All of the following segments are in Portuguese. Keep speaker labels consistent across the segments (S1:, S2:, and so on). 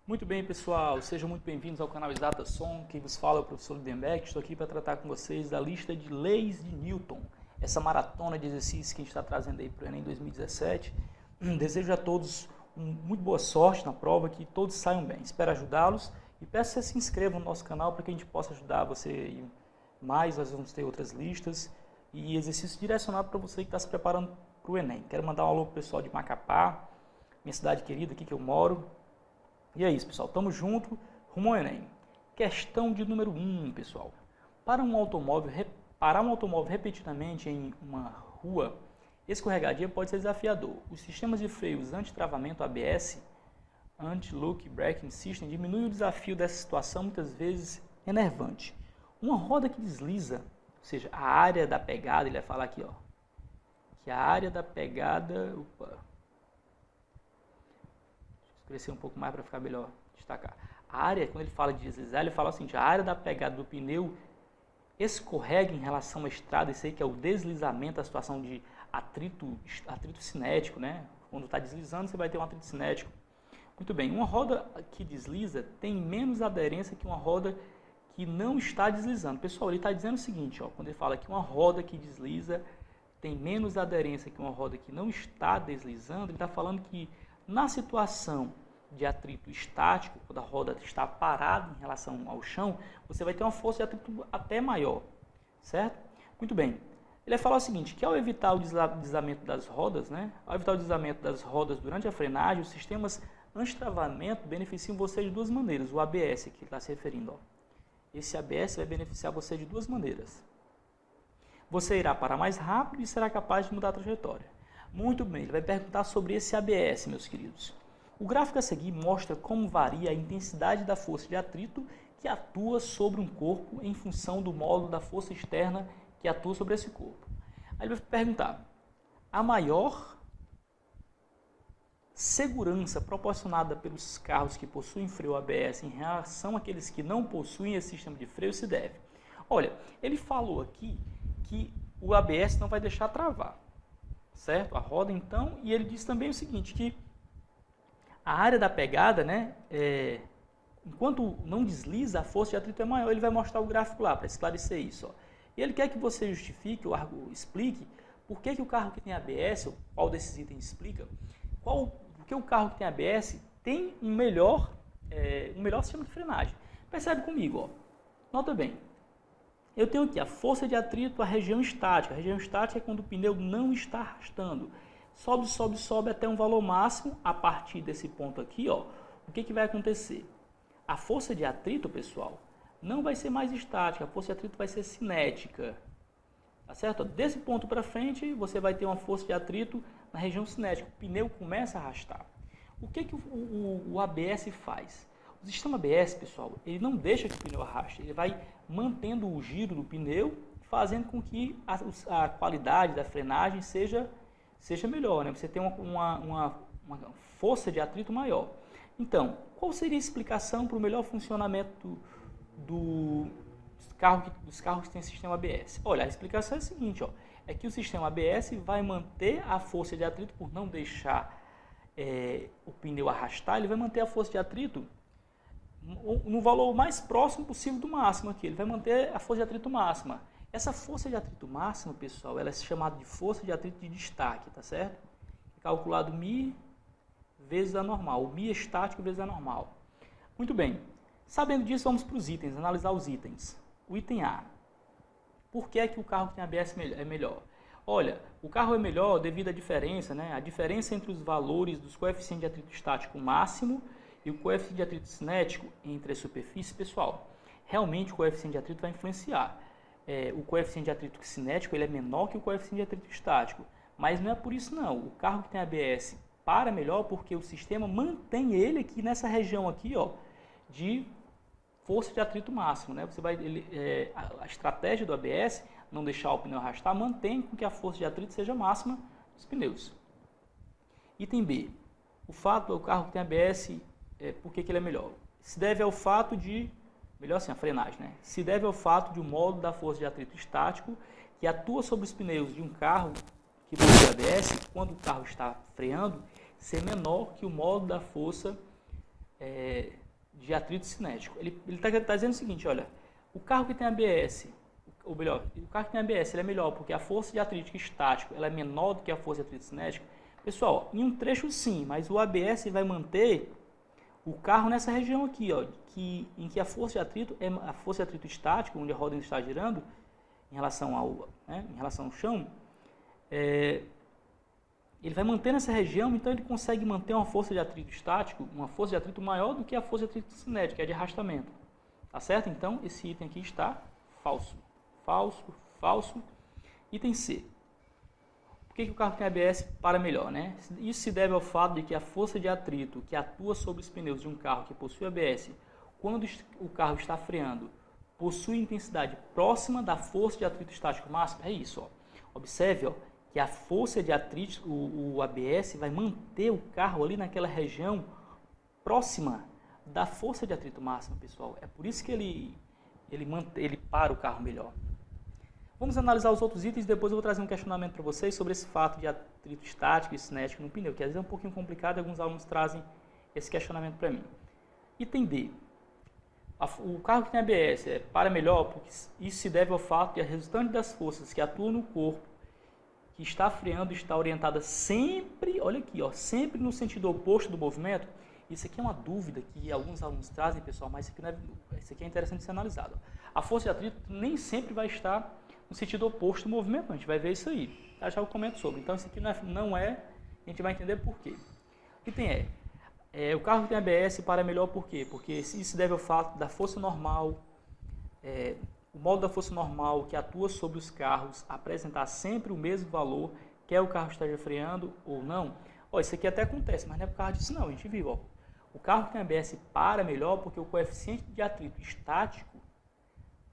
S1: Muito bem, pessoal, sejam muito bem-vindos ao canal Exatasom. Quem vos fala é o professor Lindenberg. Estou aqui para tratar com vocês da lista de leis de Newton, essa maratona de exercícios que a gente está trazendo aí para o Enem 2017. Desejo a todos muito boa sorte na prova, que todos saiam bem. Espero ajudá-los e peço que você se inscreva no nosso canal para que a gente possa ajudar você mais. Nós vamos ter outras listas e exercícios direcionados para você que está se preparando para o Enem. Quero mandar um alô para o pessoal de Macapá, minha cidade querida, aqui que eu moro. E é isso, pessoal. Tamo junto, rumo ao Enem. Questão de número 1, pessoal. Parar um automóvel repetidamente em uma rua escorregadia pode ser desafiador. Os sistemas de freios anti-travamento ABS, Anti-Lock Braking System, diminuem o desafio dessa situação, muitas vezes enervante. Uma roda que desliza, ou seja, a área da pegada, ele vai falar aqui, ó, que a área da pegada... crescer um pouco mais para ficar melhor destacar. A área, quando ele fala de deslizar, ele fala assim, a área da pegada do pneu escorrega em relação à estrada, isso aí que é o deslizamento, a situação de atrito cinético, né? Quando está deslizando, você vai ter um atrito cinético. Muito bem, uma roda que desliza tem menos aderência que uma roda que não está deslizando. Pessoal, ele está dizendo o seguinte, ó, quando ele fala que uma roda que desliza tem menos aderência que uma roda que não está deslizando, ele está falando que na situação de atrito estático, quando a roda está parada em relação ao chão, você vai ter uma força de atrito até maior, certo? Muito bem. Ele vai falar o seguinte, que ao evitar o deslizamento das rodas, né? Ao evitar o deslizamento das rodas durante a frenagem, os sistemas antitravamento beneficiam você de duas maneiras. O ABS, que ele está se referindo, ó. Esse ABS vai beneficiar você de duas maneiras. Você irá parar mais rápido e será capaz de mudar a trajetória. Muito bem, ele vai perguntar sobre esse ABS, meus queridos. O gráfico a seguir mostra como varia a intensidade da força de atrito que atua sobre um corpo em função do módulo da força externa que atua sobre esse corpo. Aí ele vai perguntar, a maior segurança proporcionada pelos carros que possuem freio ABS em relação àqueles que não possuem esse sistema de freio se deve. Olha, ele falou aqui que o ABS não vai deixar travar, certo? A roda então, e ele diz também o seguinte, que a área da pegada, né, enquanto não desliza, a força de atrito é maior. Ele vai mostrar o gráfico lá para esclarecer isso, ó. E ele quer que você justifique ou explique por que o carro que tem ABS, qual desses itens explica, porque o carro que tem ABS tem um melhor sistema de frenagem. Percebe comigo, ó. Nota bem. Eu tenho aqui a força de atrito, a região estática. A região estática é quando o pneu não está arrastando. Sobe, sobe, sobe até um valor máximo. A partir desse ponto aqui, ó, o que vai acontecer? A força de atrito, pessoal, não vai ser mais estática. A força de atrito vai ser cinética. Tá certo? Desse ponto para frente, você vai ter uma força de atrito na região cinética. O pneu começa a arrastar. O que o ABS faz? O sistema ABS, pessoal, ele não deixa que o pneu arraste. Ele vai mantendo o giro do pneu, fazendo com que a qualidade da frenagem seja melhor, né? Você tem uma força de atrito maior. Então, qual seria a explicação para o melhor funcionamento dos carros que têm sistema ABS? Olha, a explicação é a seguinte, ó, é que o sistema ABS vai manter a força de atrito por não deixar o pneu arrastar, ele vai manter a força de atrito no valor mais próximo possível do máximo aqui. Ele vai manter a força de atrito máxima. Essa força de atrito máxima, pessoal, ela é chamada de força de atrito de destaque, tá certo? É calculado μ vezes a normal. O μ estático vezes a normal. Muito bem. Sabendo disso, vamos para os itens, analisar os itens. O item A. Por que é que o carro que tem ABS é melhor? Olha, o carro é melhor devido à diferença, né? A diferença entre os valores dos coeficientes de atrito estático máximo e o coeficiente de atrito cinético entre as superfícies, pessoal. Realmente o coeficiente de atrito vai influenciar. O coeficiente de atrito cinético ele é menor que o coeficiente de atrito estático. Mas não é por isso não. O carro que tem ABS para melhor porque o sistema mantém ele aqui nessa região aqui, ó, de força de atrito máximo, né? A estratégia do ABS, não deixar o pneu arrastar, mantém com que a força de atrito seja máxima dos pneus. Item B. O fato do carro que tem ABS, por que ele é melhor? Se deve ao fato de... Melhor assim, a frenagem, né? Se deve ao fato de o módulo da força de atrito estático que atua sobre os pneus de um carro que possui ABS, quando o carro está freando, ser menor que o módulo da força de atrito cinético. Ele está dizendo o seguinte, olha, o carro que tem ABS, ou melhor, o carro que tem ABS ele é melhor porque a força de atrito estático ela é menor do que a força de atrito cinético. Pessoal, em um trecho sim, mas o ABS vai manter o carro nessa região aqui, ó, em que a força de atrito é a força de atrito estático, onde a roda está girando, em relação ao chão, ele vai manter nessa região, então ele consegue manter uma força de atrito estático, uma força de atrito maior do que a força de atrito cinético, que é de arrastamento. Tá certo? Então, esse item aqui está falso. Falso, falso. Item C. Por que o carro tem ABS para melhor, né? Isso se deve ao fato de que a força de atrito que atua sobre os pneus de um carro que possui ABS, quando o carro está freando, possui intensidade próxima da força de atrito estático máximo. É isso, ó. Observe, ó, que a força de atrito, o ABS, vai manter o carro ali naquela região próxima da força de atrito máxima, pessoal. É por isso que ele para o carro melhor. Vamos analisar os outros itens, depois eu vou trazer um questionamento para vocês sobre esse fato de atrito estático e cinético no pneu, que às vezes é um pouquinho complicado e alguns alunos trazem esse questionamento para mim. Item D. O carro que tem ABS para melhor, porque isso se deve ao fato de a resultante das forças que atuam no corpo, que está freando, está orientada sempre, olha aqui, ó, sempre no sentido oposto do movimento. Isso aqui é uma dúvida que alguns alunos trazem, pessoal, mas isso aqui é interessante ser analisado. A força de atrito nem sempre vai estar no sentido oposto do movimento, a gente vai ver isso aí. Já eu comento sobre. Então, isso aqui não é, a gente vai entender por quê. O item o carro tem ABS para melhor por quê? Porque isso se deve ao fato da força normal, o modo da força normal que atua sobre os carros apresentar sempre o mesmo valor, quer o carro esteja freando ou não. Ó, isso aqui até acontece, mas não é por causa disso não, a gente viu, ó. O carro tem ABS para melhor porque o coeficiente de atrito estático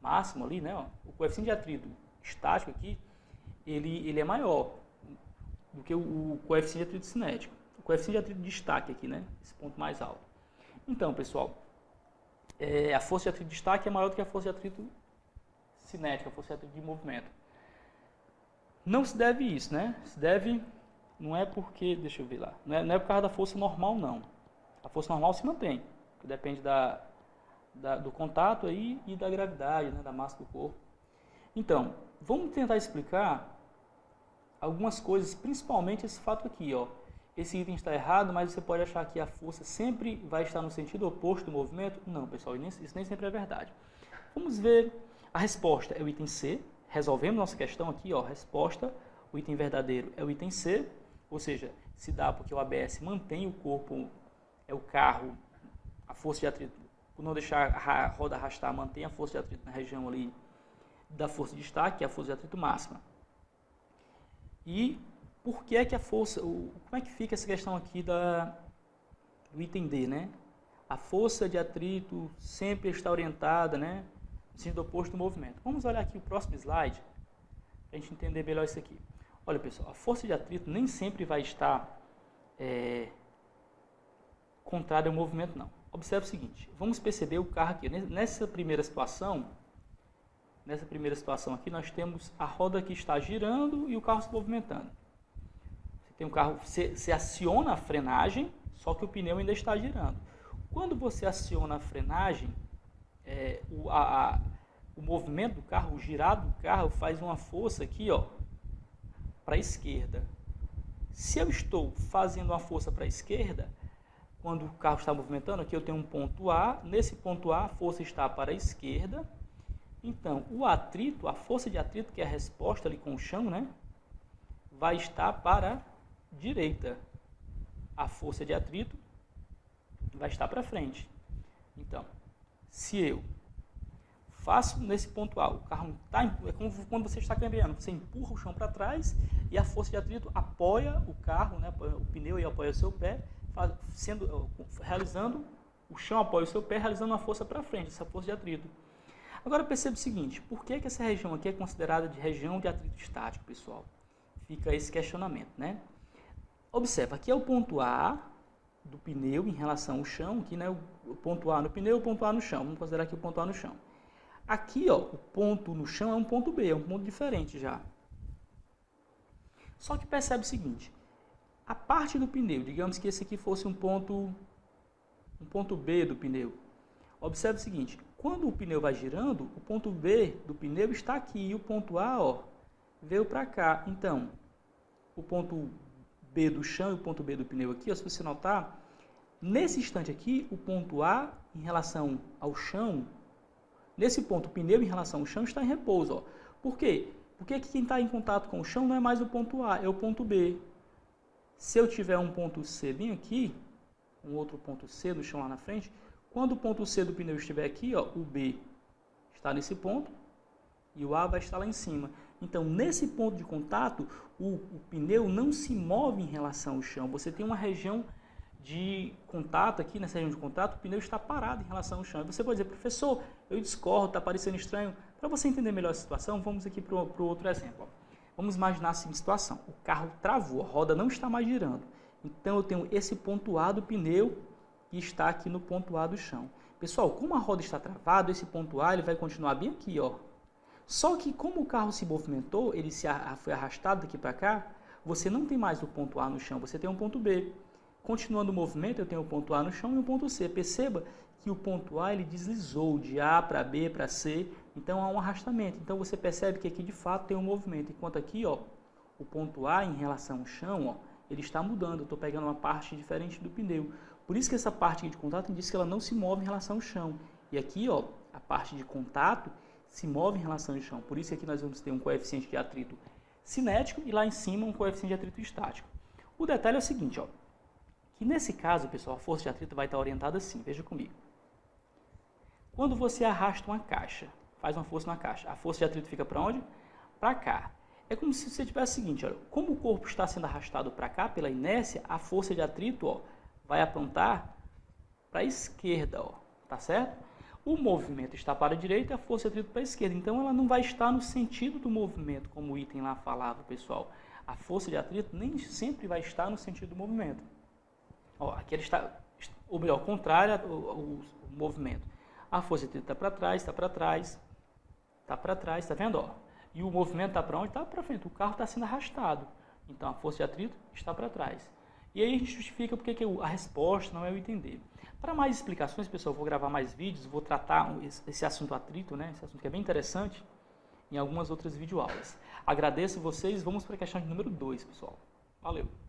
S1: máximo ali, né, ó, o coeficiente de atrito estático aqui, ele é maior do que o coeficiente de atrito cinético. O coeficiente de atrito de destaque aqui, né, esse ponto mais alto. Então, pessoal, a força de atrito de destaque é maior do que a força de atrito cinética, a força de atrito de movimento. Não se deve isso, né? Se deve, não é porque, deixa eu ver lá, não é por causa da força normal, não. A força normal se mantém, que depende do contato aí e da gravidade, né, da massa do corpo. Então, vamos tentar explicar algumas coisas, principalmente esse fato aqui, ó. Esse item está errado, mas você pode achar que a força sempre vai estar no sentido oposto do movimento. Não, pessoal, isso nem sempre é verdade. Vamos ver a resposta. É o item C. Resolvemos nossa questão aqui, ó. Resposta, o item verdadeiro é o item C. Ou seja, se dá porque o ABS mantém o corpo, o carro, a força de atrito, por não deixar a roda arrastar, mantém a força de atrito na região ali da força de destaque, que é a força de atrito máxima. E por que é que a força, como é que fica essa questão aqui do item D, né? A força de atrito sempre está orientada, né, no sentido oposto do movimento. Vamos olhar aqui o próximo slide, para a gente entender melhor isso aqui. Olha, pessoal, a força de atrito nem sempre vai estar contrária ao movimento, não. Observe o seguinte, vamos perceber o carro aqui. Nessa primeira situação aqui, nós temos a roda que está girando e o carro se movimentando. Você tem um carro, você aciona a frenagem, só que o pneu ainda está girando. Quando você aciona a frenagem, o movimento do carro, o girado do carro, faz uma força aqui, ó, para a esquerda. Se eu estou fazendo uma força para a esquerda, quando o carro está movimentando, aqui eu tenho um ponto A, nesse ponto A a força está para a esquerda, então o atrito, a força de atrito, que é a resposta ali com o chão, né, vai estar para a direita. A força de atrito vai estar para frente. Então, se eu faço nesse ponto A, o carro está, é como quando você está cambiando, você empurra o chão para trás e a força de atrito apoia o carro, né, o pneu e apoia o seu pé, realizando, o chão apoia o seu pé, realizando uma força para frente, essa força de atrito. Agora perceba o seguinte, por que essa região aqui é considerada de região de atrito estático, pessoal? Fica esse questionamento, né? Observa, aqui é o ponto A do pneu em relação ao chão, aqui, né, o ponto A no pneu, o ponto A no chão, vamos considerar aqui o ponto A no chão. Aqui, ó, o ponto no chão é um ponto B, é um ponto diferente já. Só que percebe o seguinte, a parte do pneu, digamos que esse aqui fosse um ponto um ponto B do pneu. Observe o seguinte, quando o pneu vai girando, o ponto B do pneu está aqui e o ponto A, ó, veio para cá. Então, o ponto B do chão e o ponto B do pneu aqui, ó, se você notar, nesse instante aqui, o ponto A em relação ao chão, nesse ponto, o pneu em relação ao chão está em repouso. Ó. Por quê? Porque quem está em contato com o chão não é mais o ponto A, é o ponto B. Se eu tiver um ponto C bem aqui, um outro ponto C no chão lá na frente, quando o ponto C do pneu estiver aqui, ó, o B está nesse ponto e o A vai estar lá em cima. Então, nesse ponto de contato, o pneu não se move em relação ao chão. Você tem uma região de contato aqui, nessa região de contato, o pneu está parado em relação ao chão. E você pode dizer, professor, eu discordo, está parecendo estranho. Para você entender melhor a situação, vamos aqui para o outro exemplo. Ó. Vamos imaginar a seguinte situação. O carro travou, a roda não está mais girando. Então, eu tenho esse ponto A do pneu que está aqui no ponto A do chão. Pessoal, como a roda está travada, esse ponto A ele vai continuar bem aqui, ó. Só que como o carro se movimentou, ele foi arrastado daqui para cá, você não tem mais o ponto A no chão, você tem um ponto B. Continuando o movimento, eu tenho o ponto A no chão e o ponto C. Perceba que o ponto A ele deslizou de A para B para C, então há um arrastamento. Então você percebe que aqui de fato tem um movimento, enquanto aqui, ó, o ponto A em relação ao chão, ó, ele está mudando, eu estou pegando uma parte diferente do pneu. Por isso que essa parte aqui de contato diz que ela não se move em relação ao chão. E aqui, ó, a parte de contato se move em relação ao chão. Por isso aqui nós vamos ter um coeficiente de atrito cinético e lá em cima um coeficiente de atrito estático. O detalhe é o seguinte, ó, que nesse caso, pessoal, a força de atrito vai estar orientada assim, veja comigo. Quando você arrasta uma caixa, faz uma força na caixa, a força de atrito fica para onde? Para cá. É como se você tivesse o seguinte, olha, como o corpo está sendo arrastado para cá pela inércia, a força de atrito, ó, vai apontar para a esquerda, ó, tá certo? O movimento está para a direita e a força de atrito para a esquerda. Então, ela não vai estar no sentido do movimento, como o item lá falava, pessoal. A força de atrito nem sempre vai estar no sentido do movimento. Ó, aqui ela está, ou melhor, contrária ao movimento. A força de atrito está para trás, está para trás, está para trás, está vendo? Ó? E o movimento está para onde? Está para frente. O carro está sendo arrastado. Então, a força de atrito está para trás. E aí a gente justifica porque a resposta não é o entender. Para mais explicações, pessoal, eu vou gravar mais vídeos, vou tratar esse assunto atrito, né? Esse assunto que é bem interessante, em algumas outras videoaulas. Agradeço vocês, vamos para a questão de número 2, pessoal. Valeu!